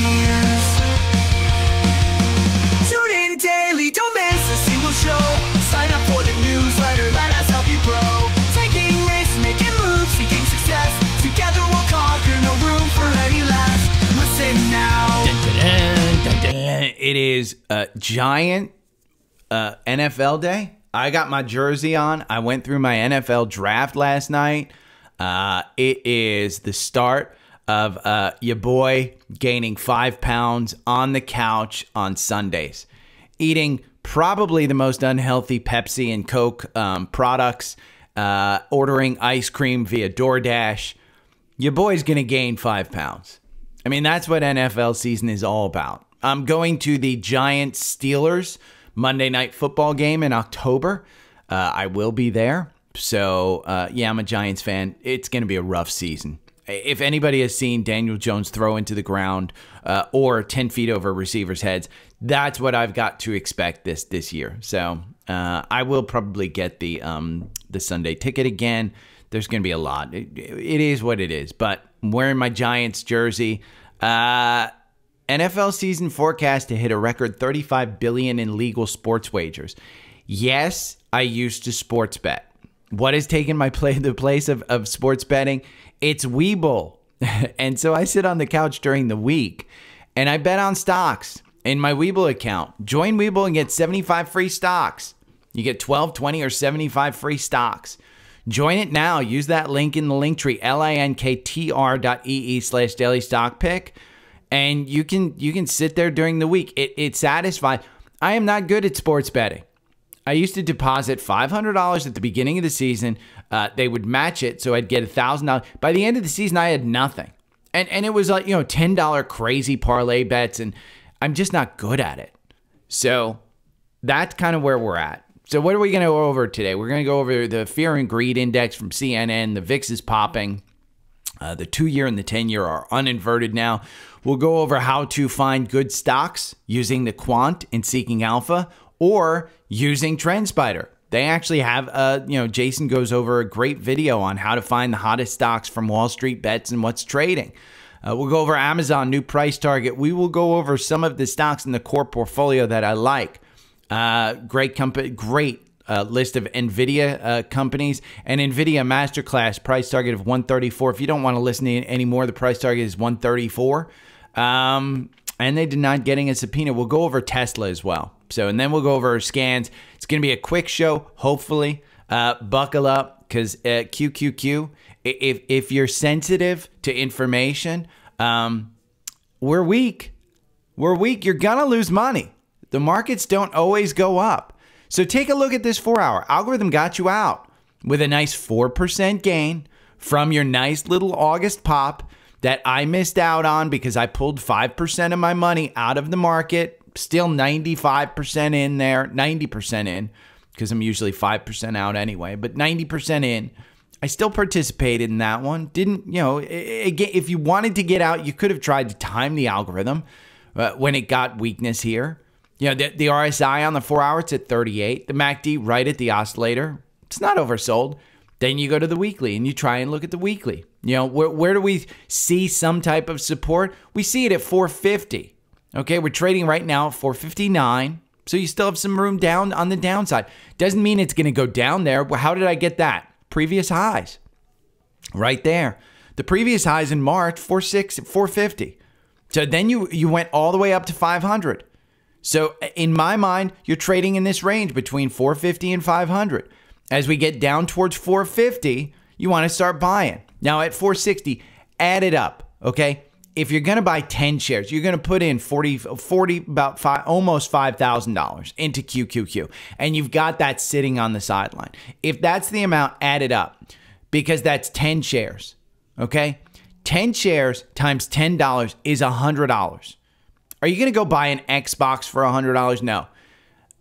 ears. Tune in daily, don't miss a single show. Sign up for the newsletter, let us help you grow. Taking risks, making moves, seeking success. Together we'll conquer, no room for any less. Listen now. It is a giant NFL day. I got my jersey on. I went through my NFL draft last night. It is the start of your boy gaining 5 pounds on the couch on Sundays, eating probably the most unhealthy Pepsi and Coke products, ordering ice cream via DoorDash. Your boy's going to gain 5 pounds. I mean, that's what NFL season is all about. I'm going to the Giants Steelers Monday Night Football game in October. I will be there. So, yeah, I'm a Giants fan. It's going to be a rough season. If anybody has seen Daniel Jones throw into the ground or 10 feet over receivers' heads, that's what I've got to expect this year. So I will probably get the Sunday ticket again. There's going to be a lot. It is what it is. But I'm wearing my Giants jersey. NFL season forecast to hit a record $35 billion in legal sports wagers. Yes, I used to sports bet. What has taken the place of sports betting? It's Webull. And so I sit on the couch during the week and I bet on stocks in my Webull account. Join Webull and get 75 free stocks. You get 12, 20, or 75 free stocks. Join it now. Use that link in the link tree, linktr.ee/dailystockpick. And you can sit there during the week. It's satisfying. I am not good at sports betting. I used to deposit $500 at the beginning of the season. They would match it, so I'd get $1,000. By the end of the season, I had nothing. And it was like, $10 crazy parlay bets, and I'm just not good at it. So that's kind of where we're at. So what are we going to go over today? We're going to go over the Fear and Greed Index from CNN. The VIX is popping. The 2-year and the 10-year are uninverted now. We'll go over how to find good stocks using the quant in Seeking Alpha or using Trendspider. They actually have, Jason goes over a great video on how to find the hottest stocks from Wall Street Bets and what's trading. We'll go over Amazon, new price target. We will go over some of the stocks in the core portfolio that I like. Great company, great list of NVDA companies, and NVIDIA Masterclass price target of 134. If you don't want to listen to any more, the price target is 134. And they denied getting a subpoena. We'll go over Tesla as well. So, and then we'll go over our scans. It's going to be a quick show, hopefully. Buckle up, because QQQ, if you're sensitive to information, we're weak. We're weak. You're going to lose money. The markets don't always go up. So take a look at this 4-hour. Algorithm got you out with a nice 4% gain from your nice little August pop that I missed out on because I pulled 5% of my money out of the market. Still 95% in there, 90% in, because I'm usually 5% out anyway, but 90% in. I still participated in that one. Didn't, again, if you wanted to get out, you could have tried to time the algorithm when it got weakness here. The RSI on the 4-hour, it's at 38. The MACD right at the oscillator. It's not oversold. Then you go to the weekly and you try and look at the weekly. Where do we see some type of support? We see it at 450. Okay, we're trading right now at 459. So you still have some room down on the downside. Doesn't mean it's going to go down there. Well, how did I get that? Previous highs. Right there. The previous highs in March, 450. So then you went all the way up to 500. So in my mind, you're trading in this range between 450 and 500. As we get down towards 450, you want to start buying. Now at 460, add it up, okay? If you're going to buy 10 shares, you're going to put in almost $5,000 into QQQ, and you've got that sitting on the sideline. If that's the amount, add it up, because that's 10 shares, okay? 10 shares times $10 is $100. Are you going to go buy an Xbox for $100? No.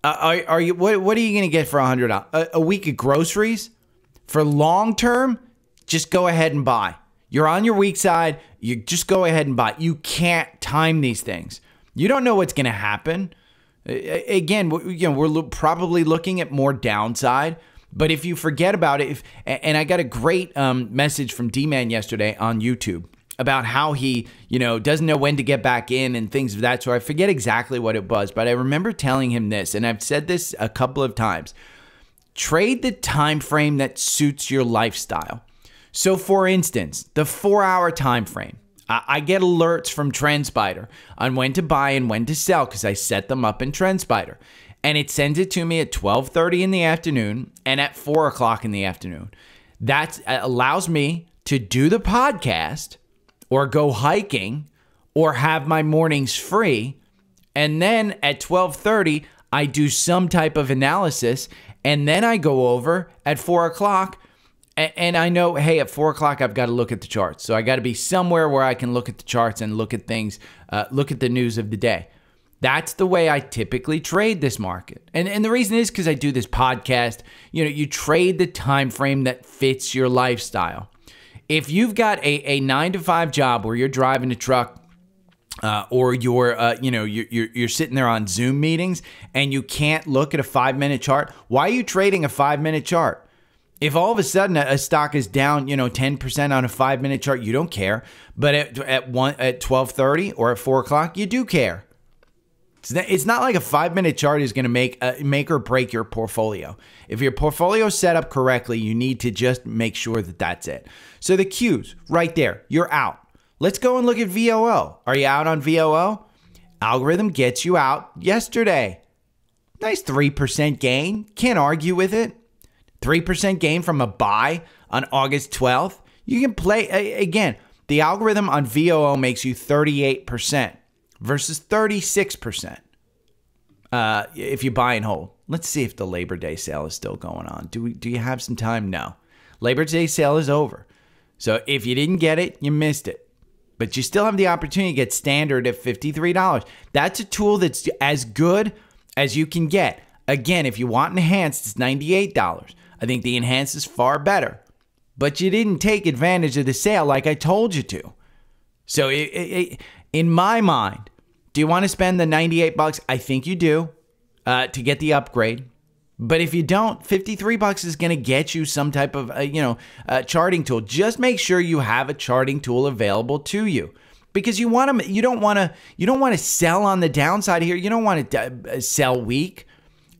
Are you? What are you going to get for $100? A week of groceries? For long term, just go ahead and buy. You're on your weak side. You just go ahead and buy. You can't time these things. You don't know what's going to happen. Again, we're probably looking at more downside. But if you forget about it, and I got a great message from D-Man yesterday on YouTube about how he, doesn't know when to get back in and things of that sort. I forget exactly what it was, but I remember telling him this, and I've said this a couple of times. Trade the time frame that suits your lifestyle. So for instance, the 4-hour time frame. I get alerts from Trendspider on when to buy and when to sell because I set them up in Trendspider. And it sends it to me at 12:30 in the afternoon and at 4 o'clock in the afternoon. That allows me to do the podcast or go hiking or have my mornings free. And then at 12:30, I do some type of analysis. And then I go over at 4 o'clock and I know, hey, at 4 o'clock, I've got to look at the charts. So I got to be somewhere where I can look at the charts and look at things, look at the news of the day. That's the way I typically trade this market. And the reason is because I do this podcast. You trade the time frame that fits your lifestyle. If you've got a 9-to-5 job where you're driving a truck, or you're sitting there on Zoom meetings and you can't look at a 5-minute chart, why are you trading a 5-minute chart? If all of a sudden a stock is down, 10% on a 5-minute chart, you don't care. But at 12:30 or at 4 o'clock, you do care. It's not like a 5-minute chart is going to make or break your portfolio. If your portfolio is set up correctly, you need to just make sure that that's it. So the cues right there, you're out. Let's go and look at VOO. Are you out on VOO? Algorithm gets you out yesterday. Nice 3% gain. Can't argue with it. 3% gain from a buy on August 12th. You can play, again, the algorithm on VOO makes you 38% versus 36% if you buy and hold. Let's see if the Labor Day sale is still going on. Do you have some time? No. Labor Day sale is over. So if you didn't get it, you missed it. But you still have the opportunity to get standard at $53. That's a tool that's as good as you can get. Again, if you want enhanced, it's $98. I think the enhanced is far better. But you didn't take advantage of the sale like I told you to. So in my mind, do you want to spend the $98? I think you do to get the upgrade. But if you don't, $53 is going to get you some type of charting tool. Just make sure you have a charting tool available to you, because you don't want to sell on the downside here. You don't want to sell weak.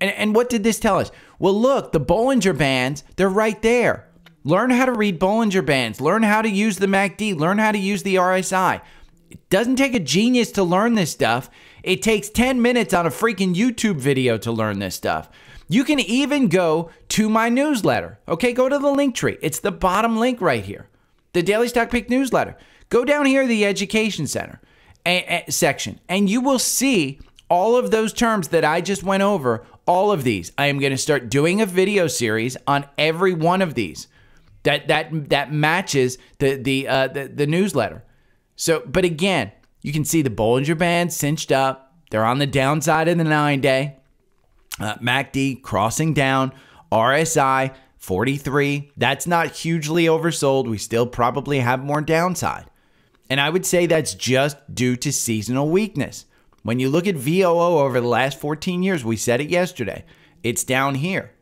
And what did this tell us? Well, look, the Bollinger Bands, they're right there. Learn how to read Bollinger Bands. Learn how to use the MACD. Learn how to use the RSI. It doesn't take a genius to learn this stuff. It takes 10 minutes on a freaking YouTube video to learn this stuff. You can even go to my newsletter. Okay, go to the link tree. It's the bottom link right here. The Daily Stock Pick newsletter. Go down here to the Education Center section, and you will see all of those terms that I just went over. All of these. I am going to start doing a video series on every one of these that matches the newsletter. So, but again, you can see the Bollinger Band cinched up. They're on the downside of the 9-day. MACD crossing down. RSI 43. That's not hugely oversold. We still probably have more downside. And I would say that's just due to seasonal weakness. When you look at VOO over the last 14 years, we said it yesterday, it's down here.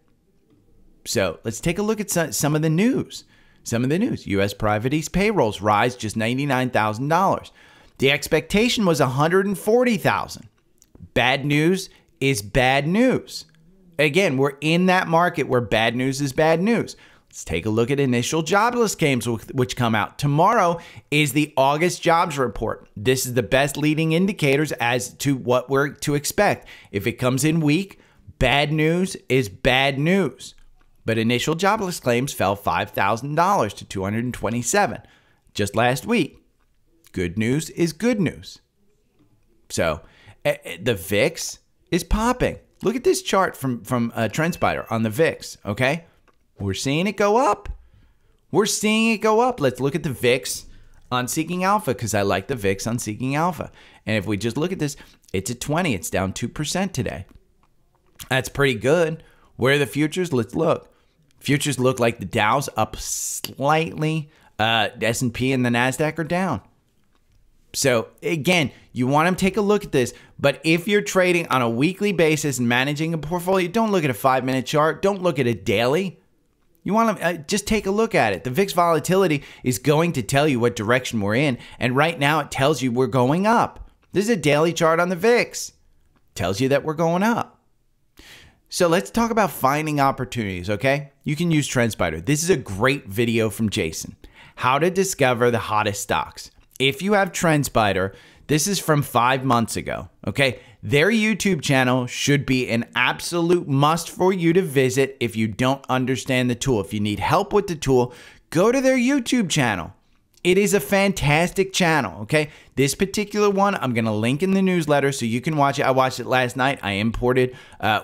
So let's take a look at some of the news. Some of the news. U.S. private East payrolls rise just $99,000. The expectation was $140,000. Bad news is bad news. Again, we're in that market where bad news is bad news. Let's take a look at initial jobless claims which come out. Tomorrow is the August jobs report. This is the best leading indicators as to what we're to expect. If it comes in weak, bad news is bad news. But initial jobless claims fell $5,000 to 227 just last week. Good news is good news. So the VIX is popping. Look at this chart from Trendspider on the VIX, okay? We're seeing it go up. We're seeing it go up. Let's look at the VIX on Seeking Alpha, because I like the VIX on Seeking Alpha. And if we just look at this, it's at 20. It's down 2% today. That's pretty good. Where are the futures? Let's look. Futures look like the Dow's up slightly. S&P and the NASDAQ are down. So again, you want to take a look at this. But if you're trading on a weekly basis and managing a portfolio, don't look at a 5-minute chart. Don't look at a daily. You want to just take a look at it. The VIX volatility is going to tell you what direction we're in. And right now it tells you we're going up. This is a daily chart on the VIX. Tells you that we're going up. So let's talk about finding opportunities, okay? You can use Trendspider. This is a great video from Jason. How to discover the hottest stocks. If you have Trendspider, this is from 5 months ago, okay? Their YouTube channel should be an absolute must for you to visit if you don't understand the tool. If you need help with the tool, go to their YouTube channel. It is a fantastic channel, okay? This particular one, I'm going to link in the newsletter so you can watch it. I watched it last night. I imported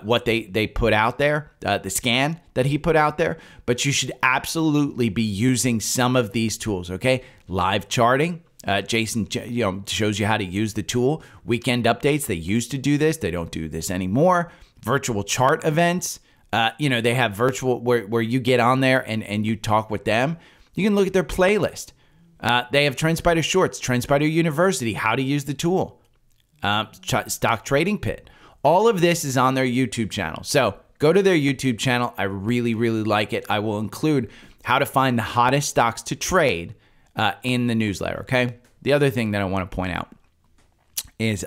what they put out there, the scan that he put out there. But you should absolutely be using some of these tools, okay? Live charting. Jason, shows you how to use the tool. Weekend updates. They used to do this. They don't do this anymore. Virtual chart events. They have virtual where you get on there and you talk with them. You can look at their playlist. They have Trendspider Shorts, Trendspider University, how to use the tool, Stock Trading Pit. All of this is on their YouTube channel. So go to their YouTube channel. I really, really like it. I will include how to find the hottest stocks to trade in the newsletter, okay? The other thing that I want to point out is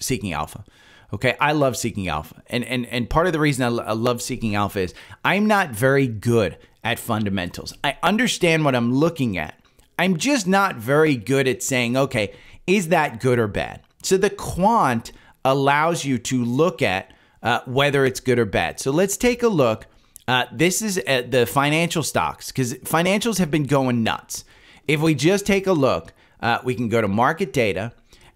Seeking Alpha. Okay, I love Seeking Alpha. And part of the reason I love Seeking Alpha is I'm not very good at fundamentals. I understand what I'm looking at. I'm just not very good at saying, okay, is that good or bad? So the quant allows you to look at whether it's good or bad. So let's take a look. This is the financial stocks because financials have been going nuts. If we just take a look, we can go to market data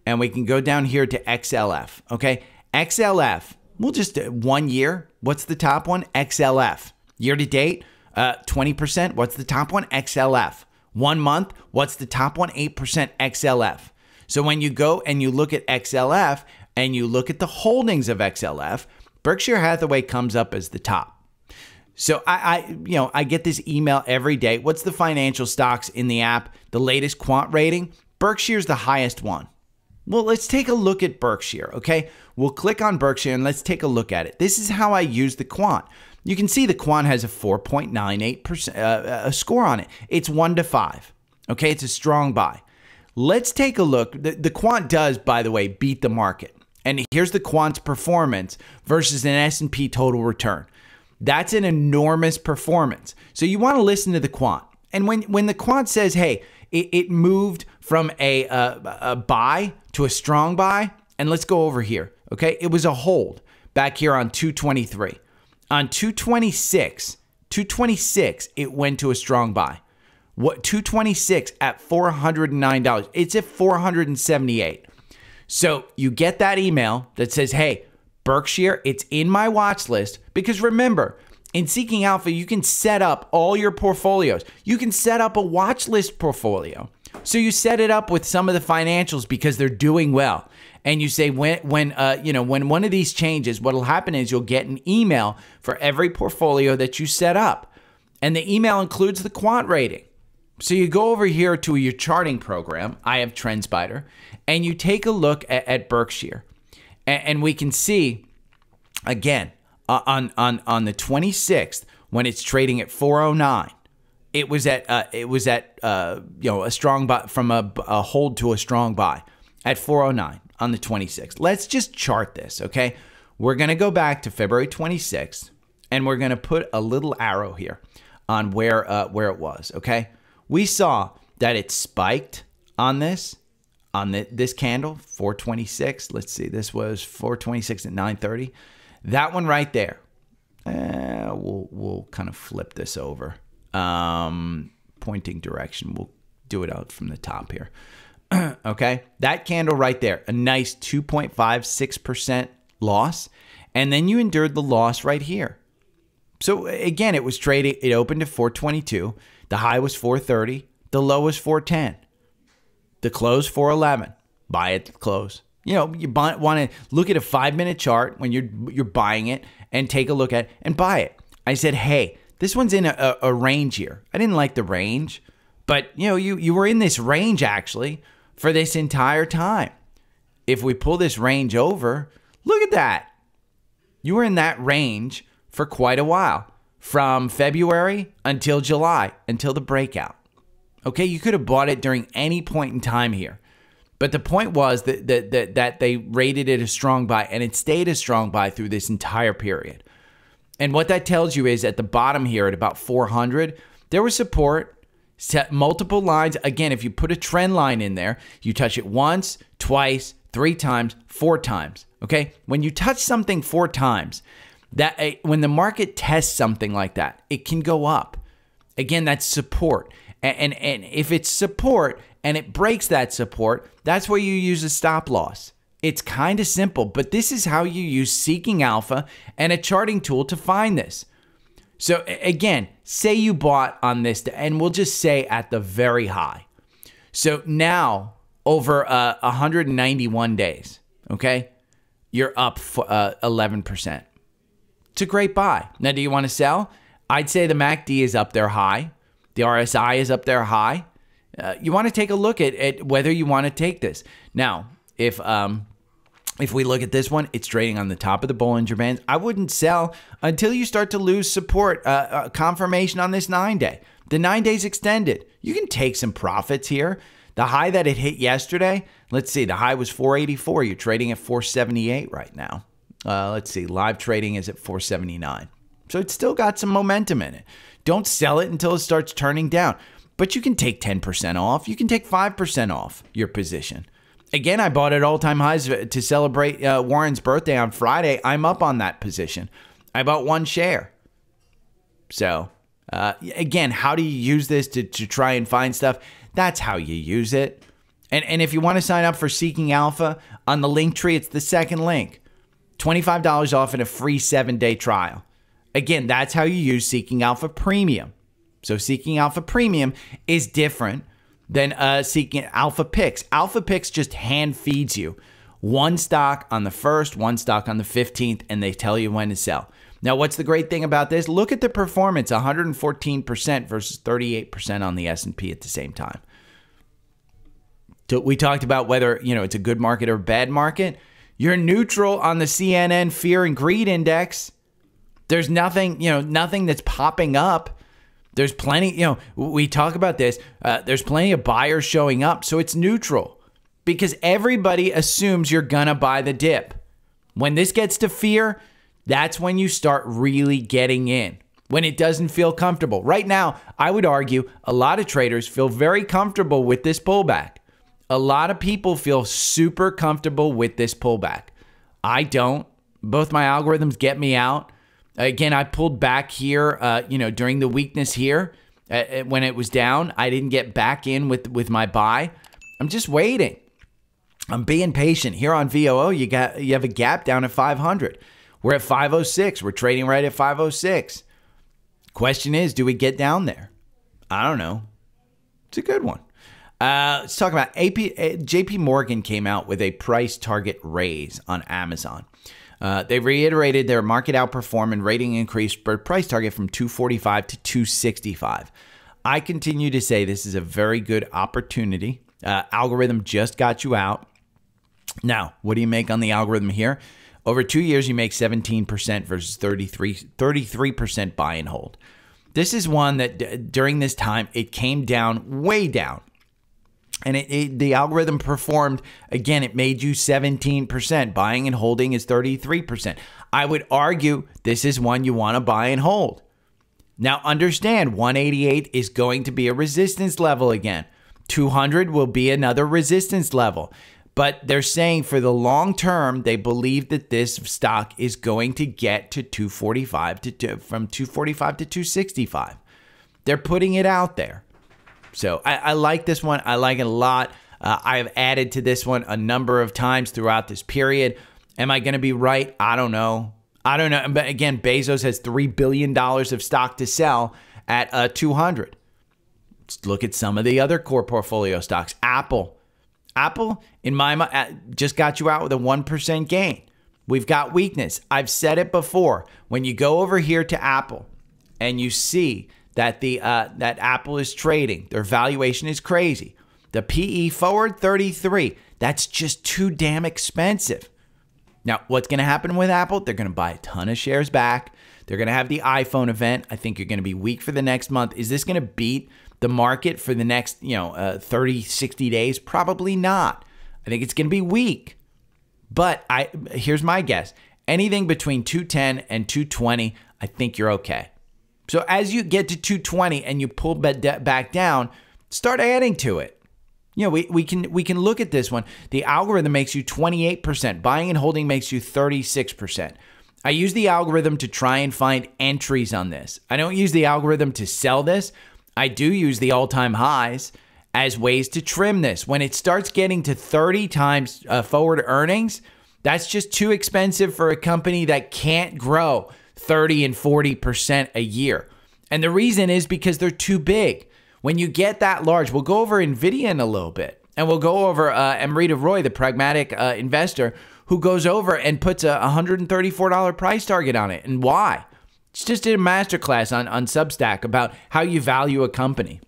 and we can go down here to XLF. Okay, XLF, we'll just 1 year. What's the top one? XLF. Year to date, 20%. What's the top one? XLF. 1 month, what's the top one? 8% XLF. So when you go and you look at XLF and you look at the holdings of XLF, Berkshire Hathaway comes up as the top. So I get this email every day. What's the financial stocks in the app? The latest quant rating? Berkshire's the highest one. Well, let's take a look at Berkshire, okay? We'll click on Berkshire and let's take a look at it. This is how I use the quant. You can see the quant has a 4.98% score on it. It's 1 to 5. Okay, it's a strong buy. Let's take a look. The quant does, by the way, beat the market. And here's the quant's performance versus an S&P total return. That's an enormous performance. So you want to listen to the quant. And when the quant says, hey, it moved from a buy to a strong buy, and let's go over here. Okay, it was a hold back here on 223. On 226, it went to a strong buy. What 226 at $409? It's at $478. So you get that email that says, hey, Berkshire, it's in my watch list. Because remember, in Seeking Alpha, you can set up all your portfolios. You can set up a watch list portfolio. So you set it up with some of the financials because they're doing well. And you say when one of these changes, what'll happen is you'll get an email for every portfolio that you set up. And the email includes the quant rating. So you go over here to your charting program. I have Trendspider. And you take a look at Berkshire. And we can see, again, on the 26th, when it's trading at 409, it was at a strong buy, from a hold to a strong buy at 409 on the 26th. Let's just chart this, okay? We're going to go back to February 26th, and we're going to put a little arrow here on where it was, okay? We saw that it spiked on this candle, 426. Let's see, this was 426 at 9:30. That one right there. We'll kind of flip this over. Pointing direction. We'll do it out from the top here. Okay, that candle right there, a nice 2.56% loss, and then you endured the loss right here. So again, it was trading. It opened at 422. The high was 430. The low was 410. The close 411. Buy at the close. You want to look at a 5-minute chart when you're buying it and take a look at it and buy it. I said, hey, this one's in a range here. I didn't like the range, but you were in this range actually for this entire time. If we pull this range over, look at that. You were in that range for quite a while. from February until July, until the breakout. Okay, you could have bought it during any point in time here. But the point was that they rated it a strong buy, and it stayed a strong buy through this entire period. And what that tells you is at the bottom here at about 400, there was support, set multiple lines. Again, if you put a trend line in there, you touch it once, twice, 3 times, 4 times. Okay, when you touch something 4 times, when the market tests something like that, it can go up. Again, that's support. And if it's support and it breaks that support, that's where you use a stop loss. It's kind of simple, but this is how you use Seeking Alpha and a charting tool to find this. So again, say you bought on this, and we'll just say at the very high. So now over 191 days, okay, you're up 11%. It's a great buy. Now, do you want to sell? I'd say the MACD is up there high. The RSI is up there high. You want to take a look at whether you want to take this. Now, if we look at this one, it's trading on the top of the Bollinger Bands. I wouldn't sell until you start to lose support, confirmation on this 9-day. The 9 days extended. You can take some profits here. The high that it hit yesterday, let's see, the high was 484. You're trading at 478 right now. Let's see, live trading is at 479. So it's still got some momentum in it. Don't sell it until it starts turning down. But you can take 10% off. You can take 5% off your position. Again, I bought at all-time highs to celebrate Warren's birthday on Friday. I'm up on that position. I bought 1 share. So, again, how do you use this to try and find stuff? That's how you use it. And if you want to sign up for Seeking Alpha, on the link tree, it's the second link. $25 off and a free 7-day trial. Again, that's how you use Seeking Alpha Premium. So Seeking Alpha Premium is different than Seeking Alpha Picks. Alpha Picks just hand feeds you 1 stock on the 1st, 1 stock on the 15th, and they tell you when to sell. Now, what's the great thing about this? Look at the performance, 114% versus 38% on the S&P at the same time. We talked about whether, it's a good market or a bad market. You're neutral on the CNN Fear and Greed Index. There's nothing, nothing that's popping up. There's plenty, we talk about this. There's plenty of buyers showing up. So it's neutral because everybody assumes you're going to buy the dip. When this gets to fear, that's when you start really getting in. When it doesn't feel comfortable. Right now, I would argue a lot of traders feel very comfortable with this pullback. A lot of people feel super comfortable with this pullback. I don't. Both my algorithms get me out. Again, I pulled back here, during the weakness here when it was down. I didn't get back in with my buy. I'm just waiting. I'm being patient. Here on VOO, you have a gap down at 500. We're at 506. We're trading right at 506. Question is, do we get down there? I don't know. It's a good one. Let's talk about JP Morgan came out with a price target raise on Amazon. They reiterated their market outperform and rating increase for price target from 245 to 265. I continue to say this is a very good opportunity. Algorithm just got you out. Now, what do you make on the algorithm here? Over 2 years, you make 17% versus 33% buy and hold. This is one that during this time, it came down, way down. And the algorithm performed, again, it made you 17%. Buying and holding is 33%. I would argue this is one you want to buy and hold. Now, understand, 188 is going to be a resistance level again. 200 will be another resistance level. But they're saying for the long term, they believe that this stock is going to get to 245 from 245 to 265. They're putting it out there. So I like this one. I like it a lot. I have added to this one a number of times throughout this period. Am I going to be right? I don't know. But again, Bezos has $3 billion of stock to sell at 200. Let's look at some of the other core portfolio stocks. Apple, in my mind, just got you out with a 1% gain. We've got weakness. I've said it before. When you go over here to Apple and you see that that Apple is trading, their valuation is crazy. The PE forward 33. That's just too damn expensive. Now, what's going to happen with Apple? They're going to buy a ton of shares back. They're going to have the iPhone event. I think you're going to be weak for the next month. Is this going to beat the market for the next, 30, 60 days? Probably not. I think it's going to be weak. But here's my guess. Anything between 210 and 220, I think you're okay. So as you get to 220 and you pull back down, start adding to it. We can look at this one. The algorithm makes you 28%. Buying and holding makes you 36%. I use the algorithm to try and find entries on this. I don't use the algorithm to sell this. I do use the all-time highs as ways to trim this. When it starts getting to 30 times forward earnings, that's just too expensive for a company that can't grow 30 and 40% a year. And the reason is because they're too big. When you get that large, we'll go over NVDA in a little bit. And we'll go over Amrita Roy, the pragmatic investor, who goes over and puts a $134 price target on it. And why? It's just a masterclass on Substack about how you value a company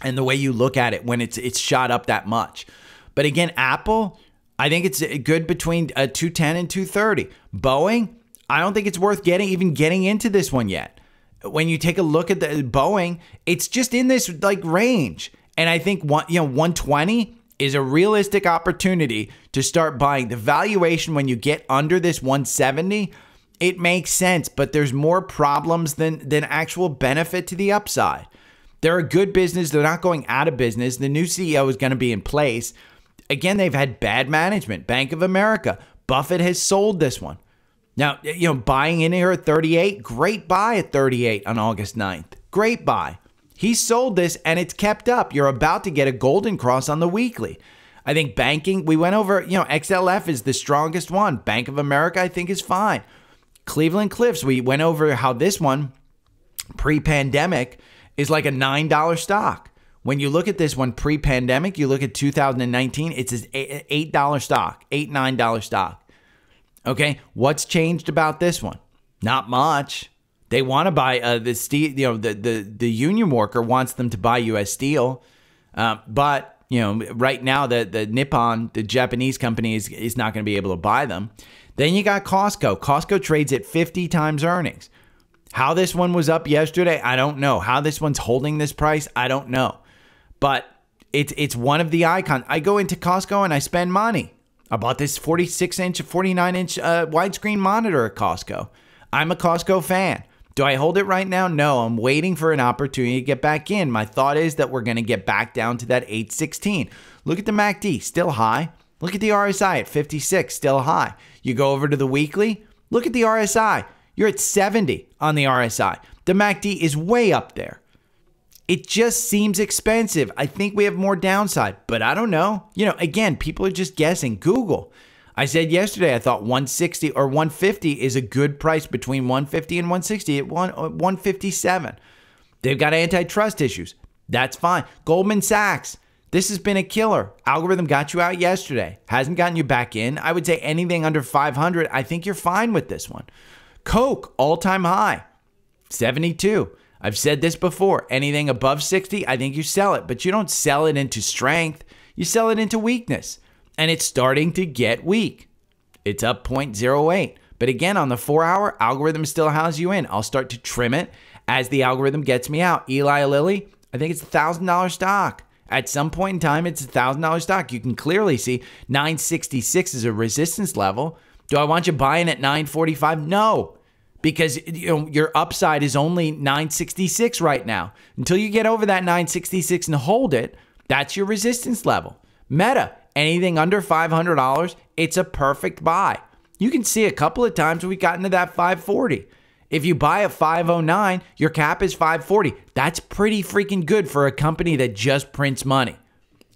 and the way you look at it when it's shot up that much. But again, Apple, I think it's good between 210 and 230. Boeing, I don't think it's worth even getting into this one yet. When you take a look at the Boeing, it's just in this range. And I think 120 is a realistic opportunity to start buying. The valuation when you get under this 170, it makes sense, but there's more problems than actual benefit to the upside. They're a good business. They're not going out of business. The new CEO is going to be in place. Again, they've had bad management. Bank of America, Buffett has sold this one. Now, buying in here at 38, great buy at 38 on August 9th. Great buy. He sold this and it's kept up. You're about to get a golden cross on the weekly. I think banking, we went over, XLF is the strongest one. Bank of America, I think, is fine. Cleveland Cliffs, we went over how this one, pre-pandemic, is like a $9 stock. When you look at this one pre-pandemic, you look at 2019, it's an $8 stock, $9 stock. Okay, what's changed about this one? Not much. They want to buy the steel. The union worker wants them to buy U.S. Steel, but right now the Nippon, the Japanese company, is not going to be able to buy them. Then you got Costco. Costco trades at 50 times earnings. How this one was up yesterday, I don't know. How this one's holding this price, I don't know. But it's one of the icons. I go into Costco and I spend money. I bought this 46-inch, 49-inch widescreen monitor at Costco. I'm a Costco fan. Do I hold it right now? No, I'm waiting for an opportunity to get back in. My thought is that we're going to get back down to that 816. Look at the MACD, still high. Look at the RSI at 56, still high. You go over to the weekly, look at the RSI. You're at 70 on the RSI. The MACD is way up there. It just seems expensive. I think we have more downside, but I don't know. Again, people are just guessing. Google. I said yesterday I thought 160 or 150 is a good price between 150 and 160 at 157. They've got antitrust issues. That's fine. Goldman Sachs. This has been a killer. Algorithm got you out yesterday. Hasn't gotten you back in. I would say anything under 500, I think you're fine with this one. Coke, all-time high, 72. I've said this before. Anything above 60, I think you sell it. But you don't sell it into strength. You sell it into weakness. And it's starting to get weak. It's up 0.08. But again, on the 4-hour, algorithm still has you in. I'll start to trim it as the algorithm gets me out. Eli Lilly, I think it's a $1,000 stock. At some point in time, it's a $1,000 stock. You can clearly see 966 is a resistance level. Do I want you buying at 945? No. Because your upside is only 966 right now. Until you get over that 966 and hold it, that's your resistance level. Meta, anything under $500, it's a perfect buy. You can see a couple of times we got into that 540. If you buy at 509, your cap is 540. That's pretty freaking good for a company that just prints money.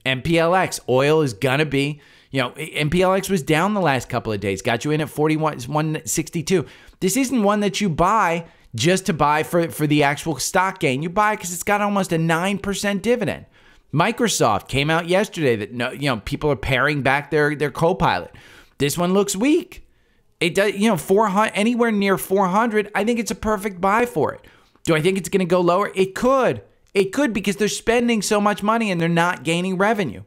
MPLX, oil is going to be, MPLX was down the last couple of days. Got you in at 162. This isn't one that you buy just to buy for the actual stock gain. You buy it because it's got almost a 9% dividend. Microsoft came out yesterday that people are paring back their Copilot. This one looks weak. It does, 400, anywhere near 400. I think it's a perfect buy for it. Do I think it's going to go lower? It could. It could because they're spending so much money and they're not gaining revenue.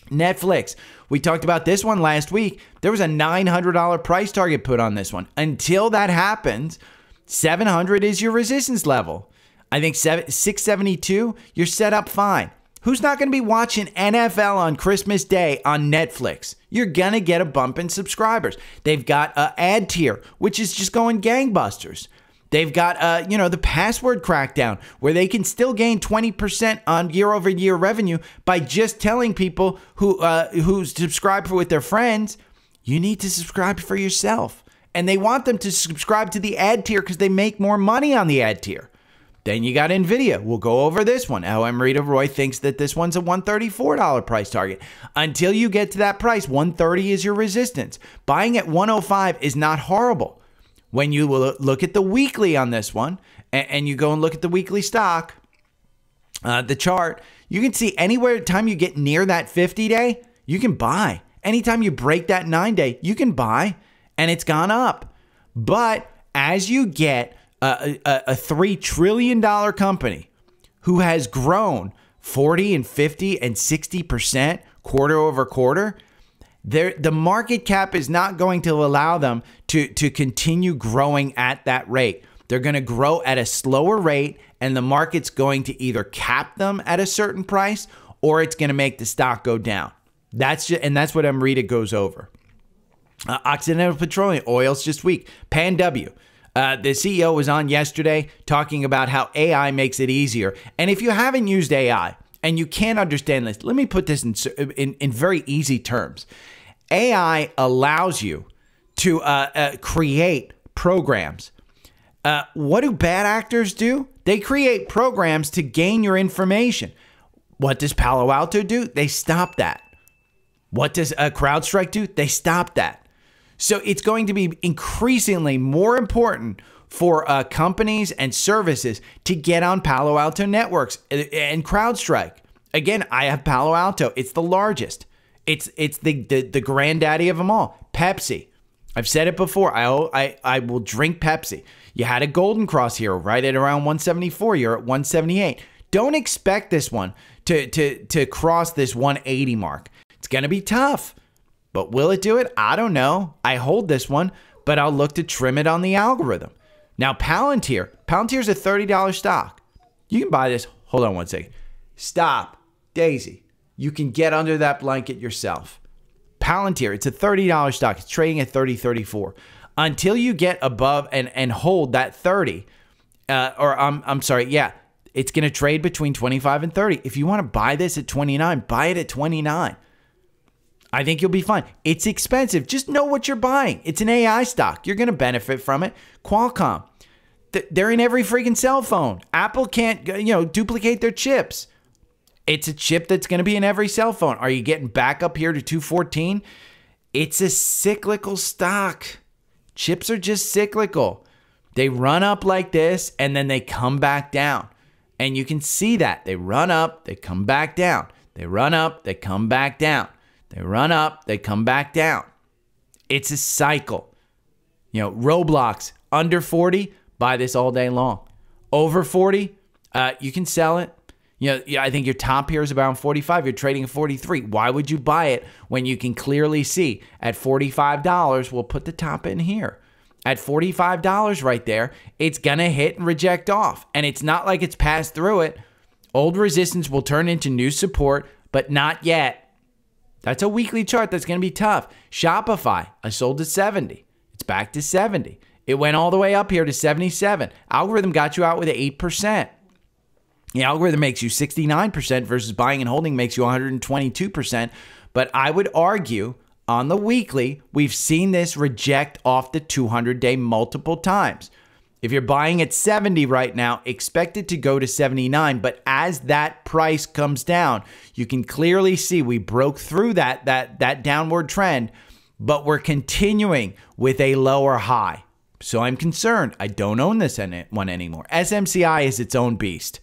Netflix. We talked about this one last week. There was a $900 price target put on this one. Until that happens, 700 is your resistance level. I think 672, you're set up fine. Who's not going to be watching NFL on Christmas Day on Netflix? You're going to get a bump in subscribers. They've got an ad tier, which is just going gangbusters. They've got, the password crackdown, where they can still gain 20% on year-over-year revenue by just telling people who subscribe with their friends, you need to subscribe for yourself. And they want them to subscribe to the ad tier because they make more money on the ad tier. Then you got NVIDIA. We'll go over this one. How Amrita Roy thinks that this one's a $134 price target. Until you get to that price, 130 is your resistance. Buying at 105 is not horrible. When you look at the weekly on this one, and you go and look at the weekly stock, the chart, you can see anywhere time you get near that 50-day, you can buy. Anytime you break that 9-day, you can buy, and it's gone up. But as you get a $3 trillion company who has grown 40 and 50 and 60% quarter over quarter, the market cap is not going to allow them to continue growing at that rate. They're going to grow at a slower rate, and the market's going to either cap them at a certain price or it's going to make the stock go down. That's what Amrita goes over. Occidental Petroleum, oil's just weak. Pan W. The CEO was on yesterday talking about how AI makes it easier. And if you haven't used AI and you can't understand this, let me put this in very easy terms. AI allows you to create programs. What do bad actors do? They create programs to gain your information. What does Palo Alto do? They stop that. What does CrowdStrike do? They stop that. So it's going to be increasingly more important for companies and services to get on Palo Alto networks and CrowdStrike. Again, I have Palo Alto. It's the largest. It's the granddaddy of them all. Pepsi. I've said it before. I will drink Pepsi. You had a golden cross here right at around 174. You're at 178. Don't expect this one to cross this 180 mark. It's going to be tough. But will it do it? I don't know. I hold this one, but I'll look to trim it on the algorithm. Now, Palantir. Palantir's a $30 stock. You can buy this. Hold on one second. Stop. Daisy. You can get under that blanket yourself. Palantir, it's a $30 stock. It's trading at 30.34. Until you get above and hold that 30, it's going to trade between 25 and 30. If you want to buy this at 29, buy it at 29. I think you'll be fine. It's expensive. Just know what you're buying. It's an AI stock. You're going to benefit from it. Qualcomm, they're in every freaking cell phone. Apple can't, duplicate their chips. It's a chip that's going to be in every cell phone. Are you getting back up here to 214? It's a cyclical stock. Chips are just cyclical. They run up like this, and then they come back down. And you can see that. They run up, they come back down. They run up, they come back down. They run up, they come back down. It's a cycle. Roblox, under 40, buy this all day long. Over 40, you can sell it. I think your top here is around 45. You're trading at 43. Why would you buy it when you can clearly see at $45? We'll put the top in here. At $45 right there, it's going to hit and reject off. And it's not like it's passed through it. Old resistance will turn into new support, but not yet. That's a weekly chart that's going to be tough. Shopify, I sold to 70. It's back to 70. It went all the way up here to 77. Algorithm got you out with 8%. The algorithm makes you 69% versus buying and holding makes you 122%. But I would argue on the weekly, we've seen this reject off the 200-day multiple times. If you're buying at 70 right now, expect it to go to 79. But as that price comes down, you can clearly see we broke through that downward trend, but we're continuing with a lower high. So I'm concerned. I don't own this one anymore. SMCI is its own beast.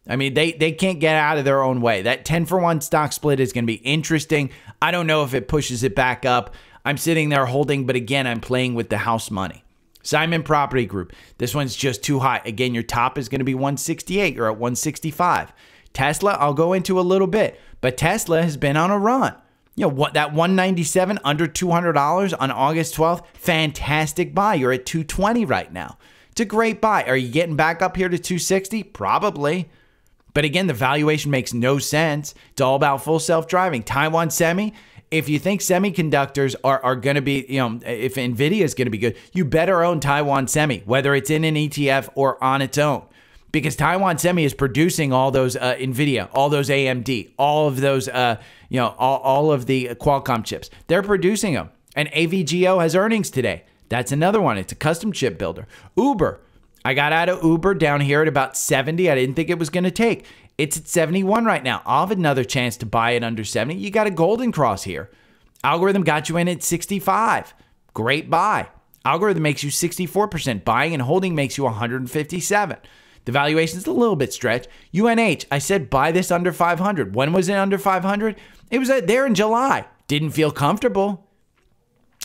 I mean, they can't get out of their own way. That 10-for-1 stock split is going to be interesting. I don't know if it pushes it back up. I'm sitting there holding, but again, I'm playing with the house money. Simon Property Group. This one's just too high. Again, your top is going to be 168. You're at 165. Tesla, I'll go into a little bit, but Tesla has been on a run. That 197 under $200 on August 12th, fantastic buy. You're at 220 right now. It's a great buy. Are you getting back up here to 260? Probably. But again, the valuation makes no sense. It's all about full self-driving. Taiwan Semi, if you think semiconductors are going to be, if NVIDIA is going to be good, you better own Taiwan Semi, whether it's in an ETF or on its own. Because Taiwan Semi is producing all those NVIDIA, all those AMD, all of those, all of the Qualcomm chips. They're producing them. And AVGO has earnings today. That's another one. It's a custom chip builder. Uber. I got out of Uber down here at about 70. I didn't think it was going to take. It's at 71 right now. I'll have another chance to buy it under 70. You got a golden cross here. Algorithm got you in at 65. Great buy. Algorithm makes you 64%. Buying and holding makes you 157. The valuation is a little bit stretched. UNH, I said buy this under 500. When was it under 500? It was there in July. Didn't feel comfortable.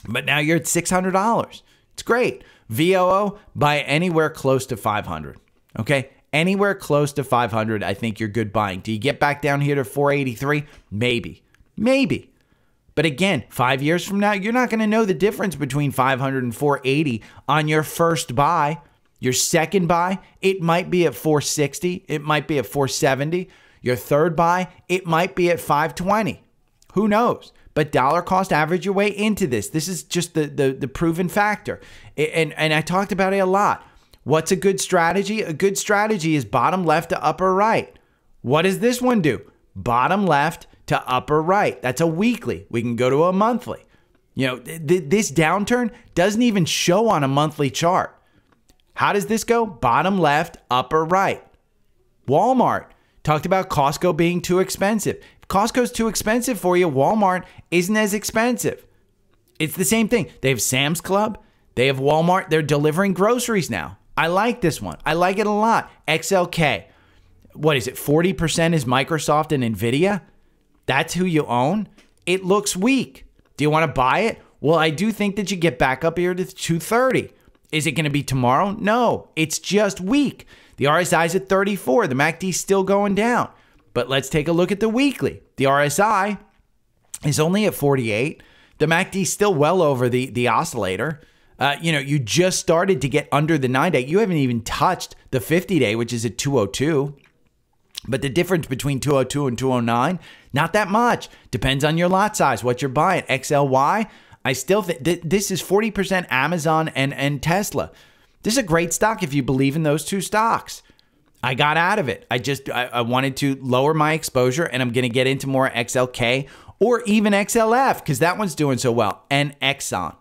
But now you're at $600. It's great. VOO, buy anywhere close to 500. Okay? Anywhere close to 500, I think you're good buying. Do you get back down here to 483? Maybe. Maybe. But again, 5 years from now, you're not going to know the difference between 500 and 480 on your first buy. Your second buy, it might be at 460. It might be at 470. Your third buy, it might be at 520. Who knows? But dollar cost average your way into this. This is just the proven factor. And I talked about it a lot. What's a good strategy? A good strategy is bottom left to upper right. What does this one do? Bottom left to upper right. That's a weekly. We can go to a monthly. This downturn doesn't even show on a monthly chart. How does this go? Bottom left, upper right. Walmart. Talked about Costco being too expensive. If Costco's too expensive for you, Walmart isn't as expensive. It's the same thing. They have Sam's Club. They have Walmart. They're delivering groceries now. I like this one. I like it a lot. XLK. What is it? 40% is Microsoft and NVIDIA? That's who you own? It looks weak. Do you want to buy it? Well, I do think that you get back up here to 230. Is it going to be tomorrow? No, it's just weak. The RSI is at 34. The MACD is still going down. But let's take a look at the weekly. The RSI is only at 48. The MACD is still well over the oscillator. You just started to get under the 9-day. You haven't even touched the 50-day, which is at 202. But the difference between 202 and 209, not that much. Depends on your lot size, what you're buying. XLY, I still think this is 40% Amazon and Tesla. This is a great stock if you believe in those two stocks. I got out of it. I wanted to lower my exposure, and I'm going to get into more XLK or even XLF because that one's doing so well. And Exxon.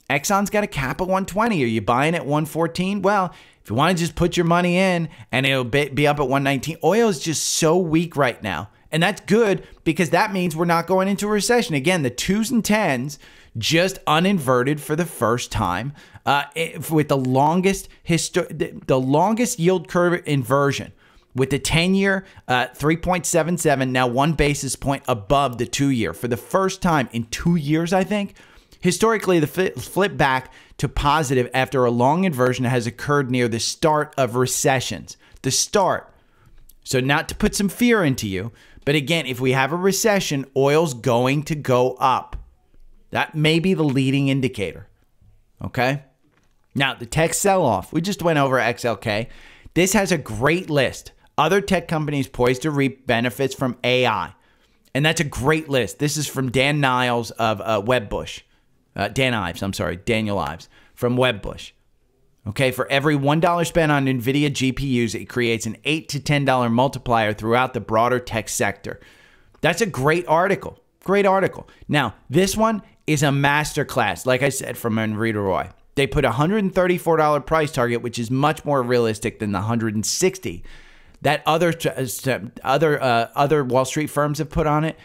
Exxon's got a cap of 120. Are you buying at 114? Well, if you want to just put your money in and it'll be up at 119, oil is just so weak right now. And that's good because that means we're not going into a recession. Again, the 2s and 10s just uninverted for the first time with the longest yield curve inversion with the 10-year 3.77, now 1 basis point above the 2-year for the first time in 2 years, I think. Historically, the flip back to positive after a long inversion has occurred near the start of recessions. The start. So not to put some fear into you, but again, if we have a recession, oil's going to go up. That may be the leading indicator. Okay? Now, the tech sell-off. We just went over XLK. This has a great list. Other tech companies poised to reap benefits from AI. And that's a great list. This is from Dan Niles of Wedbush. Daniel Ives from Wedbush. Okay, for every $1 spent on NVIDIA GPUs, it creates an $8 to $10 multiplier throughout the broader tech sector. That's a great article. Great article. Now, this one is a masterclass, like I said, from Enrique. They put a $134 price target, which is much more realistic than the $160 that other Wall Street firms have put on it.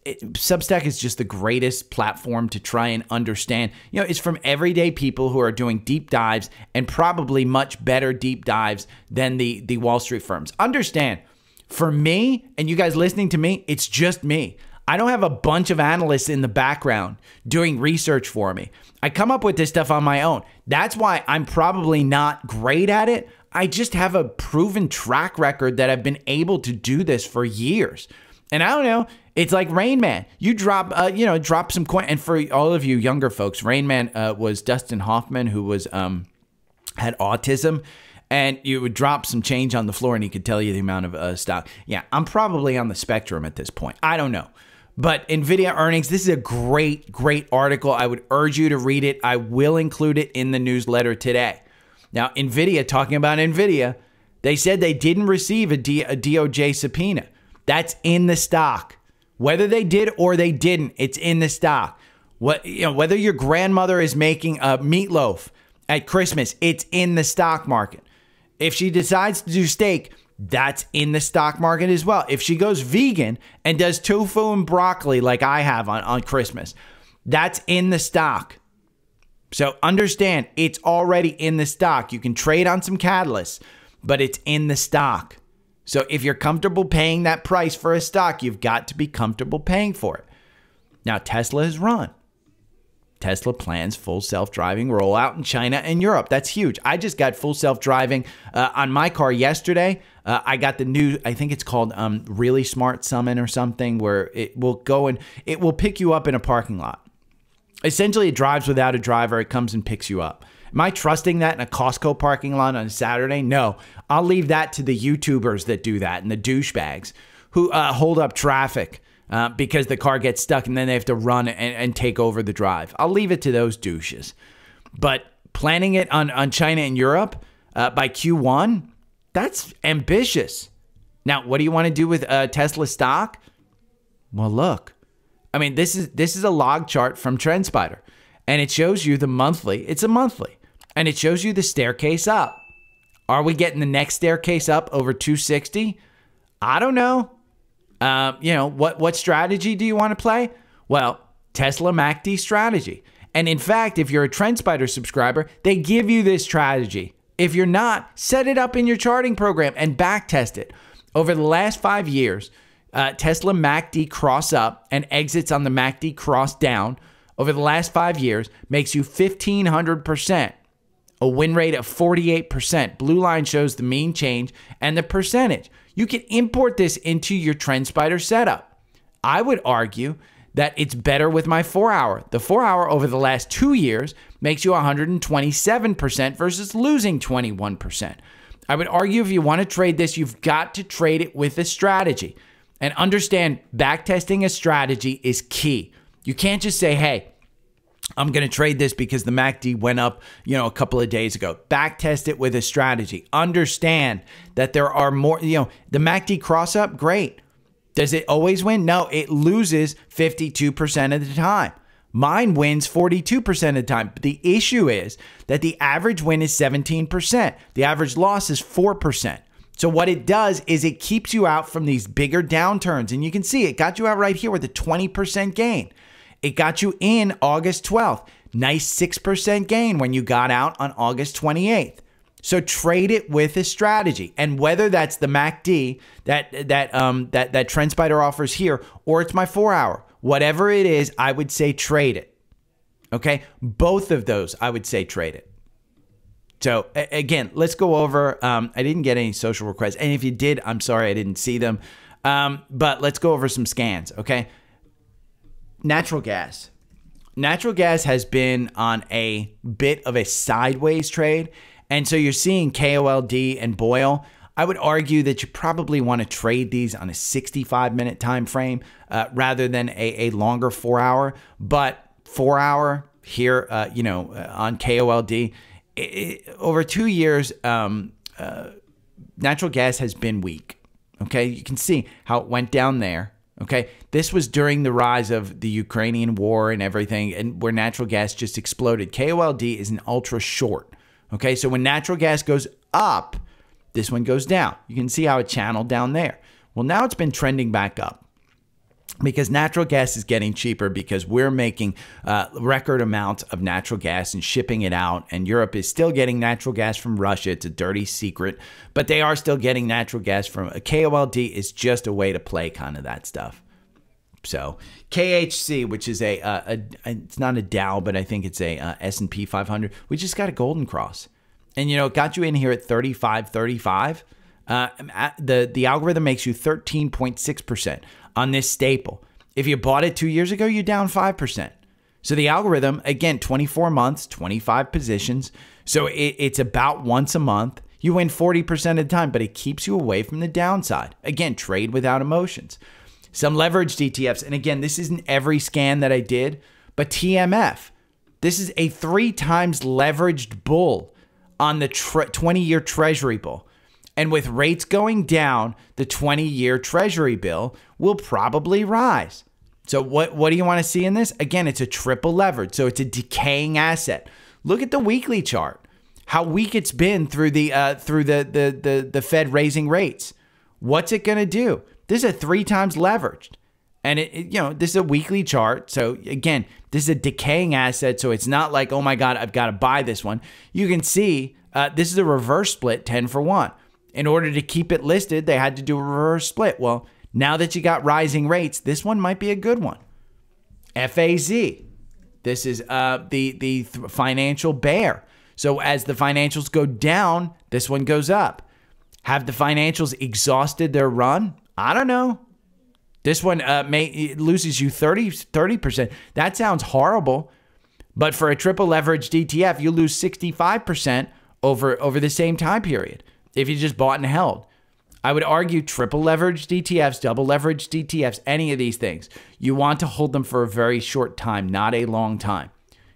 Substack is just the greatest platform to try and understand. It's from everyday people who are doing deep dives and probably much better deep dives than the Wall Street firms. Understand, for me and you guys listening to me, it's just me. I don't have a bunch of analysts in the background doing research for me. I come up with this stuff on my own. That's why I'm probably not great at it. I just have a proven track record that I've been able to do this for years. And I don't know, it's like Rain Man. You drop some coin. And for all of you younger folks, Rain Man was Dustin Hoffman, who was had autism, and you would drop some change on the floor and he could tell you the amount of stock. Yeah, I'm probably on the spectrum at this point. I don't know. But NVIDIA earnings, this is a great, great article. I would urge you to read it. I will include it in the newsletter today. Now, NVIDIA, talking about NVIDIA, they said they didn't receive a DOJ subpoena. That's in the stock. Whether they did or they didn't, it's in the stock. Whether your grandmother is making a meatloaf at Christmas, it's in the stock market. If she decides to do steak, that's in the stock market as well. If she goes vegan and does tofu and broccoli like I have on Christmas, that's in the stock. So understand, it's already in the stock. You can trade on some catalysts, but it's in the stock. So if you're comfortable paying that price for a stock, you've got to be comfortable paying for it. Now, Tesla has run. Tesla plans full self-driving rollout in China and Europe. That's huge. I just got full self-driving on my car yesterday. I got the new, I think it's called Really Smart Summon or something, where it will go and it will pick you up in a parking lot. Essentially, it drives without a driver. It comes and picks you up. Am I trusting that in a Costco parking lot on a Saturday? No. I'll leave that to the YouTubers that do that and the douchebags who hold up traffic because the car gets stuck and then they have to run and take over the drive. I'll leave it to those douches. But planning it on China and Europe by Q1, that's ambitious. Now, what do you want to do with Tesla stock? Well, look. I mean, this is a log chart from Trendspider, and it shows you the monthly. It's a monthly, and it shows you the staircase up. Are we getting the next staircase up over 260? I don't know. What strategy do you want to play? Well, Tesla MACD strategy. And in fact, if you're a Trendspider subscriber, they give you this strategy. If you're not, set it up in your charting program and back test it. Over the last 5 years, Tesla MACD cross up and exits on the MACD cross down over the last 5 years makes you 1,500%. A win rate of 48%. Blue line shows the mean change and the percentage. You can import this into your Trendspider setup. I would argue that it's better with my 4-hour. The 4-hour over the last 2 years makes you 127% versus losing 21%. I would argue if you want to trade this, you've got to trade it with a strategy. And understand, backtesting a strategy is key. You can't just say, hey, I'm going to trade this because the MACD went up, a couple of days ago. Backtest it with a strategy. Understand that there are more, the MACD cross up, great. Does it always win? No, it loses 52% of the time. Mine wins 42% of the time. But the issue is that the average win is 17%. The average loss is 4%. So what it does is it keeps you out from these bigger downturns. And you can see it got you out right here with a 20% gain. It got you in August 12th. Nice 6% gain when you got out on August 28th. So trade it with a strategy. And whether that's the MACD that Trendspider offers here, or it's my 4-hour, whatever it is, I would say trade it. Okay? Both of those, I would say trade it. So again, let's go over, I didn't get any social requests. And if you did, I'm sorry, I didn't see them. But let's go over some scans, okay? Natural gas. Natural gas has been on a bit of a sideways trade. And so you're seeing KOLD and Boyle. I would argue that you probably want to trade these on a 65-minute time frame rather than a longer 4-hour. But 4-hour here, on KOLD, over 2 years, natural gas has been weak. Okay, you can see how it went down there. Okay, this was during the rise of the Ukrainian war and everything, and where natural gas just exploded. KOLD is an ultra short. Okay, so when natural gas goes up, this one goes down. You can see how it channeled down there. Well, now it's been trending back up because natural gas is getting cheaper because we're making record amounts of natural gas and shipping it out. And Europe is still getting natural gas from Russia. It's a dirty secret, but they are still getting natural gas from KOLD is just a way to play kind of that stuff. So KHC, which is it's not a Dow, but I think it's a S&P 500. We just got a golden cross. And, it got you in here at 35.35. The algorithm makes you 13.6% on this staple. If you bought it 2 years ago, you're down 5%. So the algorithm, again, 24 months, 25 positions. So it's about once a month. You win 40% of the time, but it keeps you away from the downside. Again, trade without emotions. Some leveraged ETFs. And again, this isn't every scan that I did, but TMF. This is a 3 times leveraged bull on the 20-year Treasury bill. And with rates going down, the 20-year Treasury bill will probably rise. So what do you want to see in this? Again, it's a triple leverage. So it's a decaying asset. Look at the weekly chart. How weak it's been through the Fed raising rates. What's it going to do? This is a 3 times leveraged. And this is a weekly chart. So again, this is a decaying asset. So it's not like, oh my God, I've got to buy this one. You can see this is a reverse split 10 for 1. In order to keep it listed, they had to do a reverse split. Well, now that you got rising rates, this one might be a good one. FAZ. This is the financial bear. So as the financials go down, this one goes up. Have the financials exhausted their run? I don't know. This one loses you 30%. That sounds horrible. But for a triple leveraged ETF, you lose 65% over the same time period if you just bought and held. I would argue triple leveraged ETFs, double leveraged ETFs, any of these things, you want to hold them for a very short time, not a long time.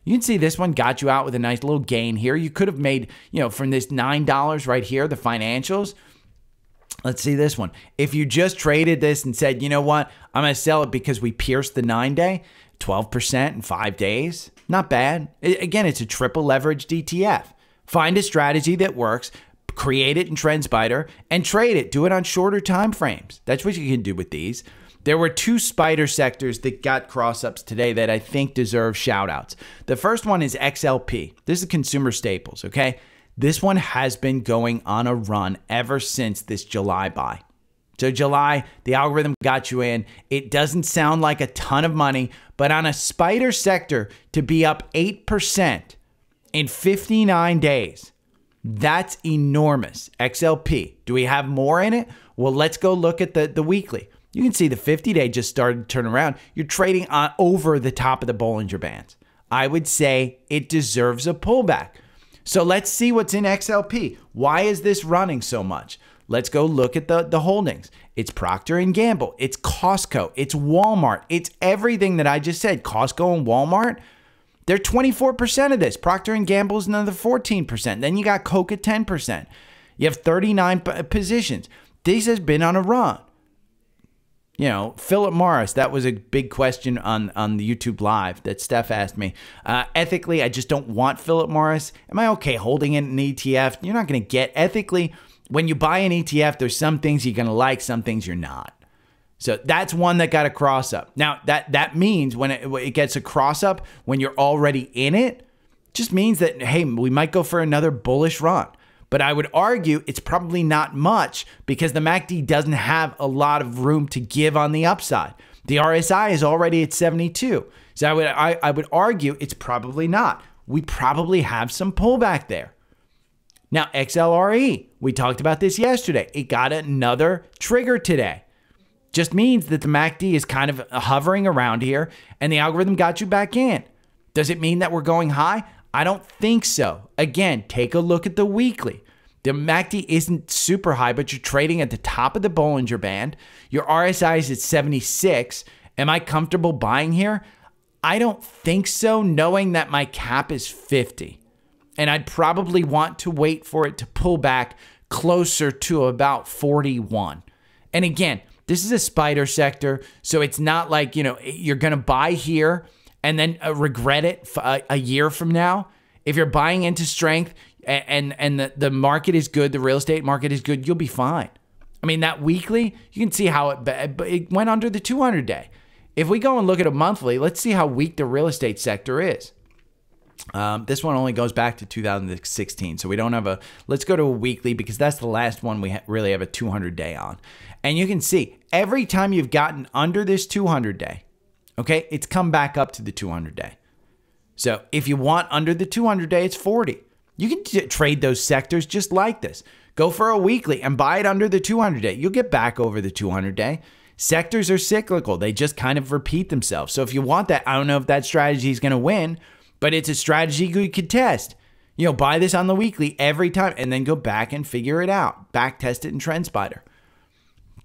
You can see this one got you out with a nice little gain here. You could have made, from this $9 right here, the financials. Let's see this one. If you just traded this and said, you know what, I'm going to sell it because we pierced the 9-day, 12% in 5 days. Not bad. Again, it's a triple leveraged ETF. Find a strategy that works, create it in Trendspider, and trade it. Do it on shorter time frames. That's what you can do with these. There were 2 spider sectors that got cross-ups today that I think deserve shout-outs. The first one is XLP. This is consumer staples, okay? This one has been going on a run ever since this July buy. So July, the algorithm got you in. It doesn't sound like a ton of money, but on a spider sector to be up 8% in 59 days, that's enormous. XLP. Do we have more in it? Well, let's go look at the weekly. You can see the 50-day just started to turn around. You're trading on over the top of the Bollinger Bands. I would say it deserves a pullback. So let's see what's in XLP. Why is this running so much? Let's go look at the holdings. It's Procter & Gamble. It's Costco. It's Walmart. It's everything that I just said. Costco and Walmart, they're 24% of this. Procter & Gamble is another 14%. Then you got Coke at 10%. You have 39 positions. This has been on a run. Philip Morris, that was a big question on the YouTube Live that Steph asked me. Ethically, I just don't want Philip Morris. Am I okay holding in an ETF? You're not going to get ethically. When you buy an ETF, there's some things you're going to like, some things you're not. So that's one that got a cross up. Now, that means when it gets a cross up, when you're already in it, just means that, hey, we might go for another bullish run. But I would argue it's probably not much because the MACD doesn't have a lot of room to give on the upside. The RSI is already at 72. So I would argue it's probably not. We probably have some pullback there. Now, XLRE, we talked about this yesterday. It got another trigger today. Just means that the MACD is kind of hovering around here and the algorithm got you back in. Does it mean that we're going high? I don't think so. Again, take a look at the weekly. The MACD isn't super high, but you're trading at the top of the Bollinger Band. Your RSI is at 76. Am I comfortable buying here? I don't think so, knowing that my cap is 50. And I'd probably want to wait for it to pull back closer to about 41. And again, this is a spider sector, so it's not like, you're going to buy here and then regret it a year from now. If you're buying into strength and the market is good, the real estate market is good, you'll be fine. I mean, that weekly, you can see how it went under the 200-day. If we go and look at a monthly, let's see how weak the real estate sector is. This one only goes back to 2016, so we don't have let's go to a weekly because that's the last one we really have a 200-day on. And you can see every time you've gotten under this 200-day, okay, it's come back up to the 200-day. So if you want under the 200-day, it's 40. You can trade those sectors just like this. Go for a weekly and buy it under the 200-day. You'll get back over the 200-day. Sectors are cyclical. They just kind of repeat themselves. So if you want that, I don't know if that strategy is going to win, but it's a strategy you could test. You know, buy this on the weekly every time and then go back and figure it out. Back test it in Trendspider.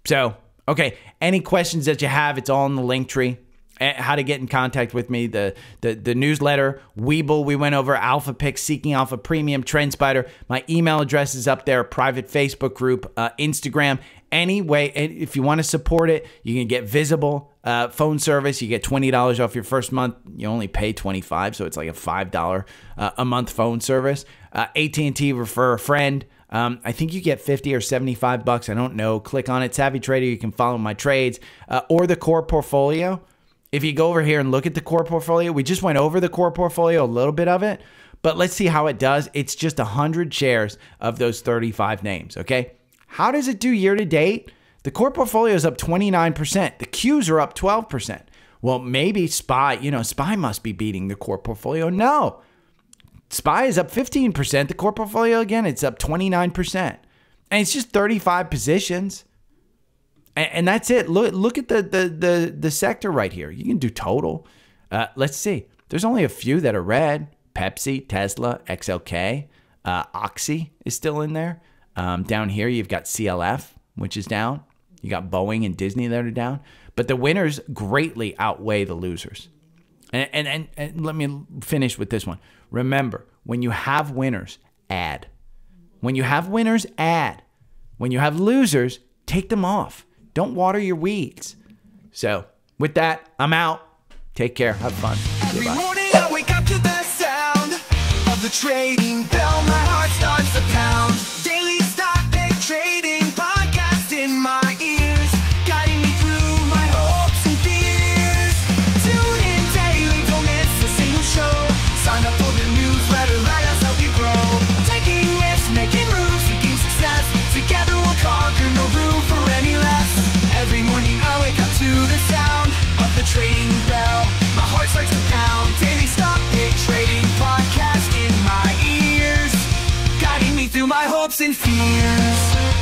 So, okay, any questions that you have, it's all in the link tree. How to get in contact with me, the newsletter, Weeble, we went over Alpha Picks, Seeking Alpha Premium, Trendspider. My email address is up there, private Facebook group, Instagram. Anyway, if you want to support it, you can get Visible phone service. You get $20 off your first month. You only pay $25, so it's like a $5 a month phone service. AT&T, refer a friend. I think you get 50 or 75 bucks. I don't know. Click on it. Savvy Trader. You can follow my trades or the core portfolio. If you go over here and look at the core portfolio, we just went over the core portfolio, a little bit of it, but let's see how it does. It's just 100 shares of those 35 names, okay? How does it do year to date? The core portfolio is up 29%. The Qs are up 12%. Well, maybe SPY, SPY must be beating the core portfolio. No. SPY is up 15%. The core portfolio, again, it's up 29%. And it's just 35 positions. And that's it. Look at the sector right here. You can do total. Let's see. There's only a few that are red. Pepsi, Tesla, XLK. Oxy is still in there. Down here, you've got CLF, which is down. You got Boeing and Disney that are down. But the winners greatly outweigh the losers. And let me finish with this one. Remember, when you have winners, add. When you have winners, add. When you have losers, take them off. Don't water your weeds. So with that, I'm out. Take care. Have fun. Every morning I wake up to the sound of the trading bell. My heart starts to pound. Daily stock pick trading podcast in my ears, guiding me through my hopes and fears. Tune in daily, don't miss a single show. Sign up for the newsletter, let us help you grow. Taking risks, making moves, seeking success. Together we'll conquer, no room for any less. Every morning I wake up to the sound of the trading bell. My heart starts to pound. Daily stock pick trading podcast in my ears, guiding me through my hopes and fears.